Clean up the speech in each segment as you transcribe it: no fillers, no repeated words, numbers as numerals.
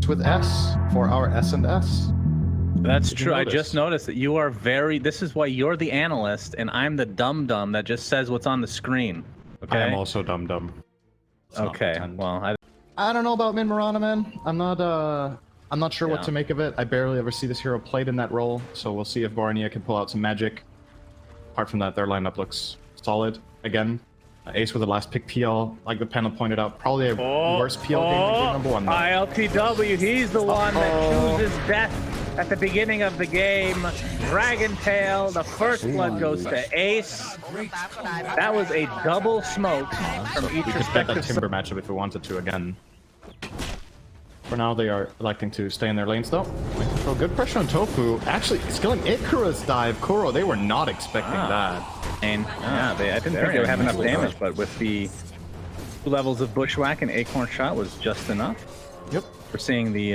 aced with S for our S and S. That's true. I just noticed that you are very. This is why you're the analyst, and I'm the dum-dum that just says what's on the screen. Okay. I am also dum-dum. Okay. Well, I don't know about Mirana, man. I'm not sure what to make of it. I barely ever see this hero played in that role, so we'll see if Bornea can pull out some magic. Apart from that, their lineup looks solid. Again, Ace with the last pick PL, like the panel pointed out, probably a worse PL game than number one. ILTW, he's the one that chooses death at the beginning of the game. Dragon Tail, the first blood goes to Ace. That was a double smoke from each respective. respective That Timber matchup if we wanted to again. For now, they are electing to stay in their lanes though. So good pressure on Tofu. Actually, skilling Ikura's dive. Kuro, they were not expecting that. And yeah, I didn't think they would have enough damage, but with the 2 levels of Bushwhack and Acorn Shot was just enough. Yep. We're seeing the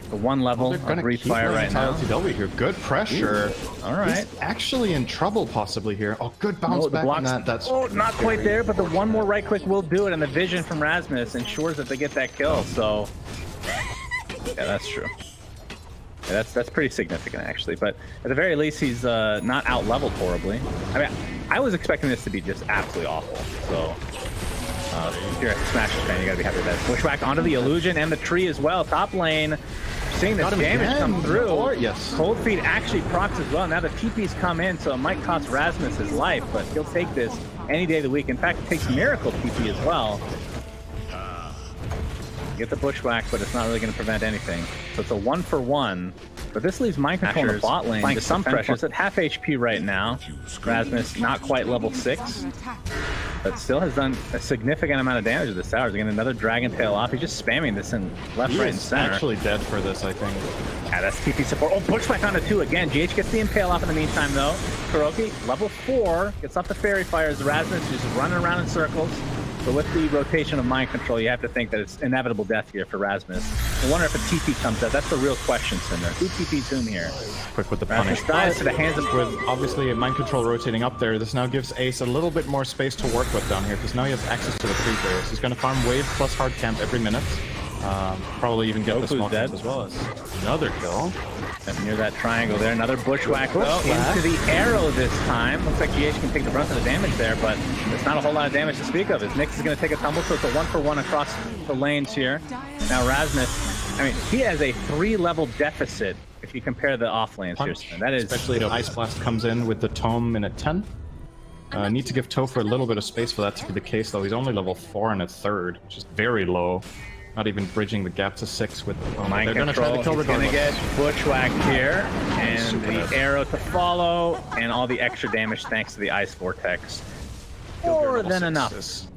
1 level of Refire right now. LTW here. Good pressure. Ooh. All right. He's actually in trouble possibly here. Oh, good bounce back on that. That's not quite there, but the one more right click will do it, and the vision from Rasmus ensures that they get that kill. So yeah, that's true. Yeah, that's pretty significant actually, but at the very least he's not out leveled horribly. I mean, I was expecting this to be just absolutely awful. So if you're a Smashes fan, you gotta be happy with that. Pushback onto the illusion and the tree as well. Top lane, seeing the damage come through. Yes. Cold Feet actually procs as well. Now the TP's come in, so it might cost Rasmus his life, but he'll take this any day of the week. In fact, it takes Miracle TP as well. Get the Bushwhack, but it's not really going to prevent anything. So it's a 1-for-1. But this leaves Mind Control in the bot lane to some pressure. It's at half HP right now. Rasmus not quite level 6, but still has done a significant amount of damage to this tower. He's getting another Dragon Tail off. He's just spamming this in left, right, and center. Actually dead for this, I think. Yeah, that's TP support. Oh, Bushwhack onto 2 again. GH gets the Impale off in the meantime, though. Kuroki, level 4, gets off the Fairy Fires. Rasmus just running around in circles. So with the rotation of Mind Control, you have to think that it's inevitable death here for Rasmus. I wonder if a TP comes out. That's the real question, Cinder. Who TP's whom here? Quick with the punish. Dies to the hands of... With obviously Mind Control rotating up there, this now gives Ace a little bit more space to work with down here, because now he has access to the creepers. He's going to farm wave plus hard camp every minute. Probably even get the small camp as well as another kill. And near that triangle there, another Bushwhack into the arrow this time. Looks like GH can take the brunt of the damage there, but it's not a whole lot of damage to speak of. As Nyx is going to take a tumble, so it's a 1-for-1 across the lanes here. Now Rasmus, I mean, he has a 3-level deficit if you compare the off lanes here. That is, especially if Ice Blast comes in with the Tome in at 10. Need to give Topher a little bit of space for that to be the case, though. He's only level 4 and a third, which is very low. Not even bridging the gap to 6 with Mind Control. He's going to get Bushwhack here, and the arrow to follow, and all the extra damage thanks to the Ice Vortex. More than enough.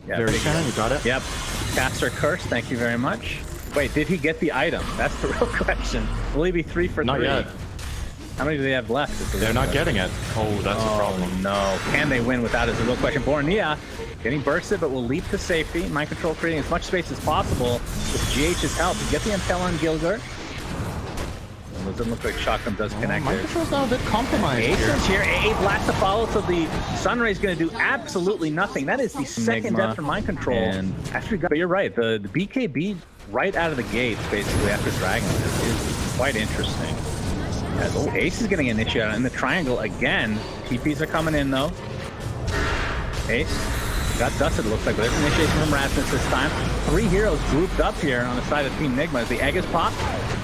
Yeah, very good. You got it? Yep. Caster Curse, thank you very much. Wait, did he get the item? That's the real question. Will he be 3 for 3? Not yet. How many do they have left? They're not getting it. Oh, that's a problem. No. Can they win without it is the real question. Bornea getting bursted, but will leap to safety. Mind Control creating as much space as possible with GH's help to get the Impel on Gilgert. It doesn't look like Shotgun does connect there. Mind Control's now a bit compromised Ace is here. A blast to follow, so the Sunray's going to do absolutely nothing. That is the second death for Mind Control. And after but you're right, the BKB right out of the gates, basically, after Dragon is quite interesting. As Ace is getting initiated in the triangle again. TPs are coming in though. Ace got dusted, it looks like, but there's initiation from Rasmus this time. 3 heroes grouped up here on the side of Team Nigma as the egg is popped.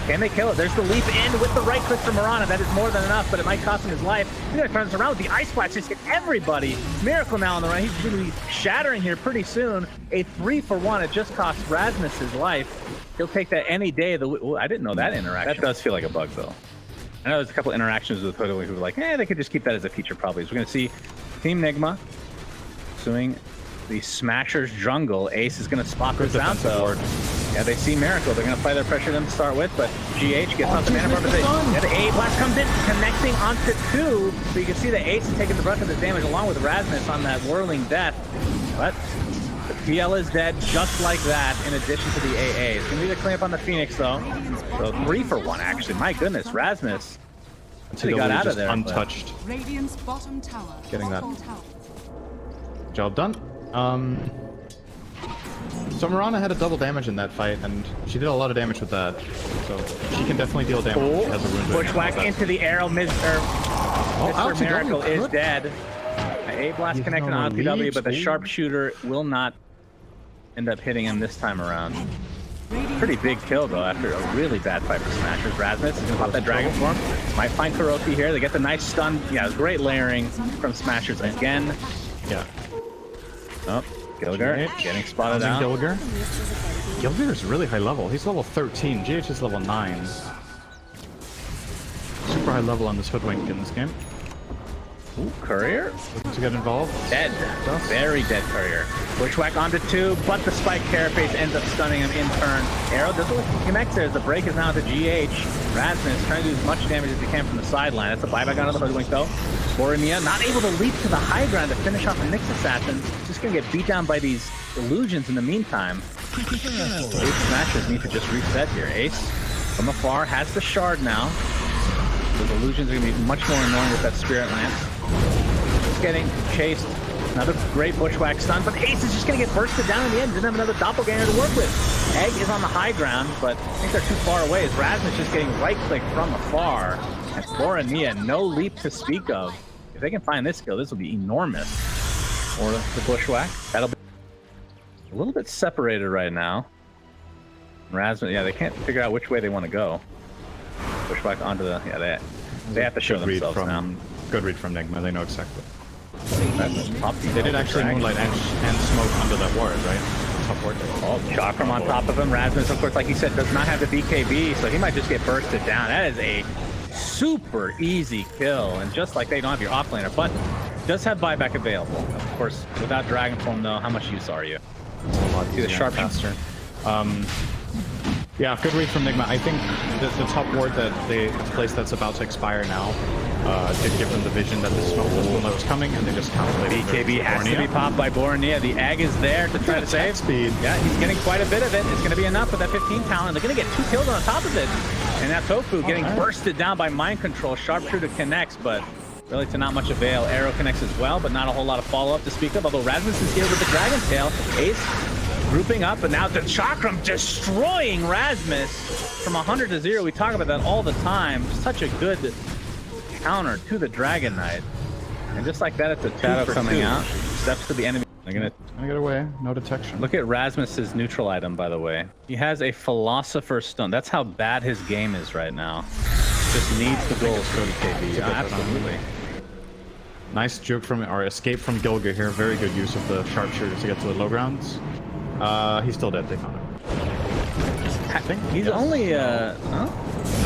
Can they kill it? There's the leap in with the right click from Mirana. That is more than enough, but it might cost him his life. He's gonna turn this around with the Ice Blast, just hit everybody. Miracle now on the run. He's gonna be shattering here pretty soon. A 3-for-1. It just cost Rasmus his life. He'll take that any day of the week. I didn't know that interaction. That does feel like a bug though. I know there's a couple interactions with Hoodoo who were like, they could just keep that as a feature probably. So we're going to see Team Nigma pursuing the Smashers jungle. Ace is going to spot this out though. Yeah, they see Miracle. They're going to apply their pressure to them to start with, but GH gets off the mana bar. Yeah, the A blast comes in, connecting onto 2. So you can see the Ace is taking the brunt of the damage along with Rasmus on that whirling death. But the PL is dead just like that, in addition to the AA. It's going to be the cleanup on the Phoenix, though. So 3-for-1, actually. My goodness, Rasmus. He got out of there. Untouched. Getting that job done. So Mirana had a double damage in that fight, and she did a lot of damage with that. So she can definitely deal damage. She has a rune Bushwhack into the arrow. Mr. Miracle is dead. A blast connected on LTW, but the sharpshooter will not end up hitting him this time around. Pretty big kill though after a really bad fight for Smashers. Rasmus is gonna pop that dragon form. Might find Kuroki here. They get the nice stun. Yeah, great layering from Smashers again. Yeah. Oh, Gilgar getting spotted out. Gilgar is really high level. He's level 13. GH is level 9. Super high level on this Hoodwink in this game. Ooh, Courier to get involved. Dead. Very dead Courier. Bushwhack onto 2, but the spike Carapace ends up stunning him in turn. Arrow doesn't look like he connects there as the break is now to GH. Rasmus trying to do as much damage as he can from the sideline. That's a buyback onto the Hoodwink though. Boromir not able to leap to the high ground to finish off the Nyx Assassin. Just gonna get beat down by these illusions in the meantime. Ace Smashers need to just reset here. Ace from afar has the shard now. Those illusions are gonna be much more annoying with that Spirit Lance. Just getting chased. Another great Bushwhack stun, but Ace is just gonna get bursted down in the end. Doesn't have another doppelganger to work with. Egg is on the high ground, but I think they're too far away as Rasmus just getting right-clicked from afar. And Boromir, no leap to speak of. If they can find this kill, this will be enormous. Or the Bushwhack. That'll be a little bit separated right now. Rasmus, yeah, they can't figure out which way they want to go. Bushwhack onto the, yeah, they have to show themselves now. Good read from Nigma, they know exactly. They did actually Moonlight and Smoke under that ward, right? Top ward. Oh, Chakram on top of him. Rasmus, of course, like you said, does not have the BKB, so he might just get bursted down. That is a super easy kill, and just like they don't have your offlaner, but does have buyback available. Of course, without Dragon Form, though, how much use are you? See the sharpshooter. Yeah, good read from Nigma. I think the top ward that the place that's about to expire now did give them the vision that the smoke was coming, and they just calculated. BKB has to be popped by Boromir. The egg is there to try to save. Speed. Yeah, he's getting quite a bit of it. It's going to be enough with that 15 talent. They're going to get 2 kills on top of it. And that Tofu getting bursted down by Mind Control. Sharpshooter connects, but really to not much avail. Arrow connects as well, but not a whole lot of follow-up to speak of, although Rasmus is here with the Dragon Tail. Ace grouping up, and now the Chakram destroying Rasmus from 100 to 0. We talk about that all the time. Such a good counter to the Dragon Knight. And just like that, it's a shadow coming out. Steps to the enemy. They're gonna get away. No detection. Look at Rasmus's neutral item, by the way. He has a Philosopher's Stone. That's how bad his game is right now. Just needs the goals for the KB. Absolutely. Nice juke from, or escape from Gilgar here. Very good use of the sharpshooter to get to the low grounds. He's still dead. They found him. I think he's only all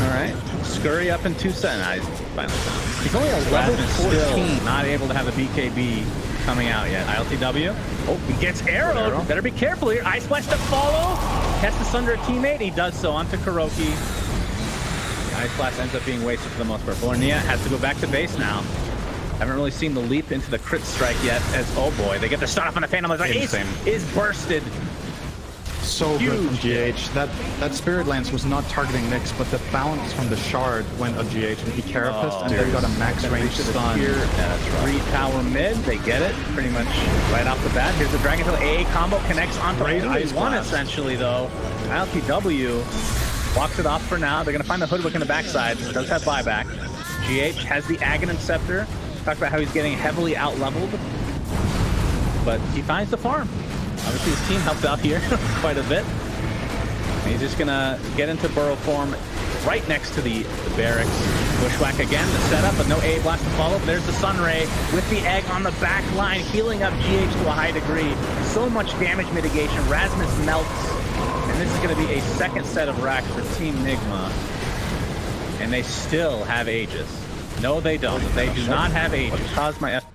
right. Scurry up in 2 seconds. He's only a level 14. Not able to have a BKB coming out yet. ILTW. Oh, he gets arrowed. Better be careful here. Ice Splash to follow. Has to sunder a teammate. He does so onto Kuroki. The Ice Splash ends up being wasted for the most part. Bornia has to go back to base now. Haven't really seen the leap into the crit strike yet, as oh boy, they get the stun off on the Phantom. Ace is bursted. So good from GH. That Spirit Lance was not targeting Nyx, but the bounce from the shard went on GH, and he carapaced, and they got a max range stun. Free tower mid, they get it pretty much right off the bat. Here's the Dragon Tail AA combo, connects onto only one essentially though. ILTW walks it off for now. They're gonna find the Hoodwink in the backside. It does have buyback. GH has the Aghanim Scepter. Talked about how he's getting heavily out-leveled, but he finds the farm. Obviously, his team helped out here quite a bit. And he's just gonna get into burrow form right next to the barracks. Bushwhack again, the setup, but no A blast to follow. There's the Sunray with the egg on the back line, healing up GH to a high degree. So much damage mitigation. Rasmus melts, and this is gonna be a second set of racks for Team Nigma. And they still have Aegis. No, they don't. They do not have Aegis.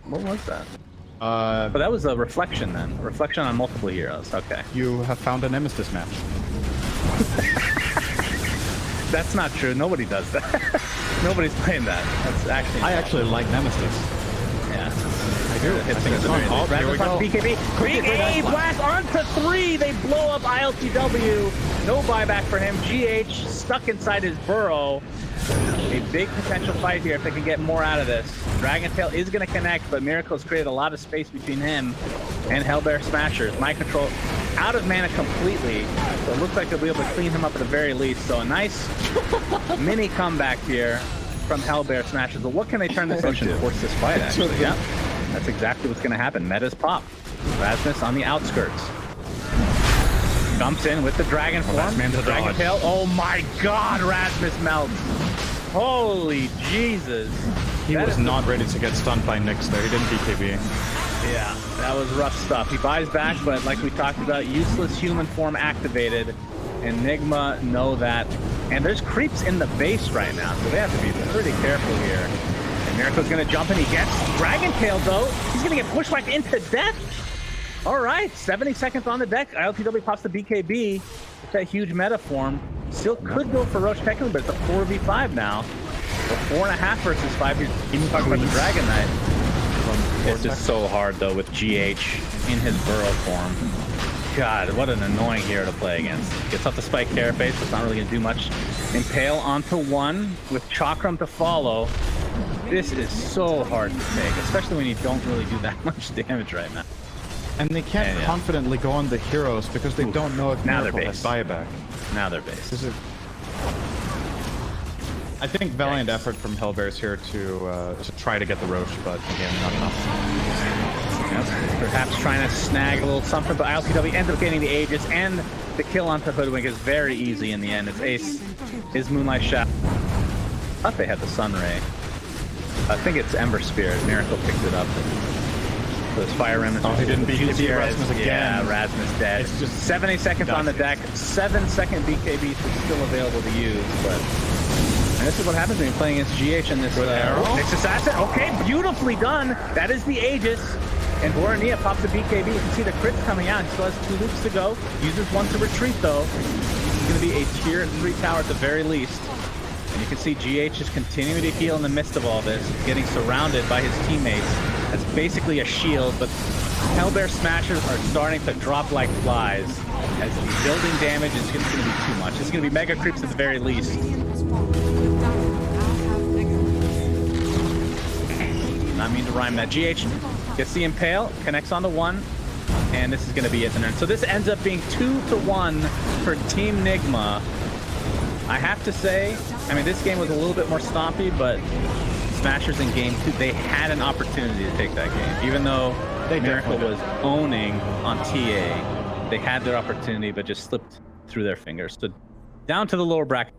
What was that? But that was a reflection then. A reflection on multiple heroes. Okay. You have found a Nemesis match. That's not true. Nobody does that. Nobody's playing that. That's actually. I actually like Nemesis. Yeah. I do. Here we go. BKB. Big A blast onto 3. They blow up ILTW. No buyback for him. GH stuck inside his burrow. A big potential fight here if they can get more out of this. Dragon Tail is going to connect, but Miracle's created a lot of space between him and Hellbear Smashers. Mind control out of mana completely, so it looks like they'll be able to clean him up at the very least. So a nice mini comeback here from Hellbear Smashers. But what can they turn this into? Force this fight, actually. Yeah, that's exactly what's going to happen. Metas pop. Rasmus on the outskirts. Jumps in with the dragon form. The dragon tail. Oh my god, Rasmus melts. Holy Jesus. He was not ready to get stunned by Nyx there. He didn't BKB. Yeah, that was rough stuff. He buys back, but like we talked about, useless human form activated. And Nigma know that. And there's creeps in the base right now, so they have to be pretty careful here. And Miracle's gonna jump in. He gets Dragon Tail though. He's gonna get pushed back into death. All right, 70 seconds on the deck. ILTW pops the BKB. It's that huge meta form. Still could go for Roche technically, but it's a 4v5 now. So 4.5 versus 5. You're even talking about the Dragon Knight. It's just so hard though with GH in his burrow form. God, what an annoying hero to play against. Gets off the spike carapace, so it's not really gonna do much. Impale onto one with Chakram to follow. This is so hard to take, especially when you don't really do that much damage right now. And they can't confidently go on the heroes because they don't know if now Miracle has buyback. Now they're base. I think valiant effort from Hellbears here to try to get the Roche, but again, not enough. Perhaps trying to snag a little something, but ILTW ends up getting the Aegis, and the kill onto Hoodwink is very easy in the end. It's Ace, his Moonlight Shot. I thought they had the Sunray. I think it's Ember Spirit. Miracle picked it up. Those Fire Remnants. Oh, he didn't beat Rasmus again. Yeah, Rasmus dead. It's just 70 seconds on the deck. 7-second BKBs is still available to use, but... And this is what happens when you're playing against GH in this Nyx Assassin. Okay, beautifully done. That is the Aegis. And Borania pops the BKB. You can see the crits coming out. He still has 2 loops to go. Uses one to retreat, though. He's going to be a tier 3 tower at the very least. And you can see GH is continuing to heal in the midst of all this, getting surrounded by his teammates. That's basically a shield, but Hellbear Smashers are starting to drop like flies as the building damage is just going to be too much. It's going to be mega creeps at the very least. Not mean to rhyme that. GH gets the Impale, connects onto one, and this is going to be it. So this ends up being 2-1 for Team Nigma. I have to say, I mean, this game was a little bit more stompy, but Smashers in game 2, they had an opportunity to take that game. Even though Miracle was owning on TA, they had their opportunity, but just slipped through their fingers. So down to the lower bracket.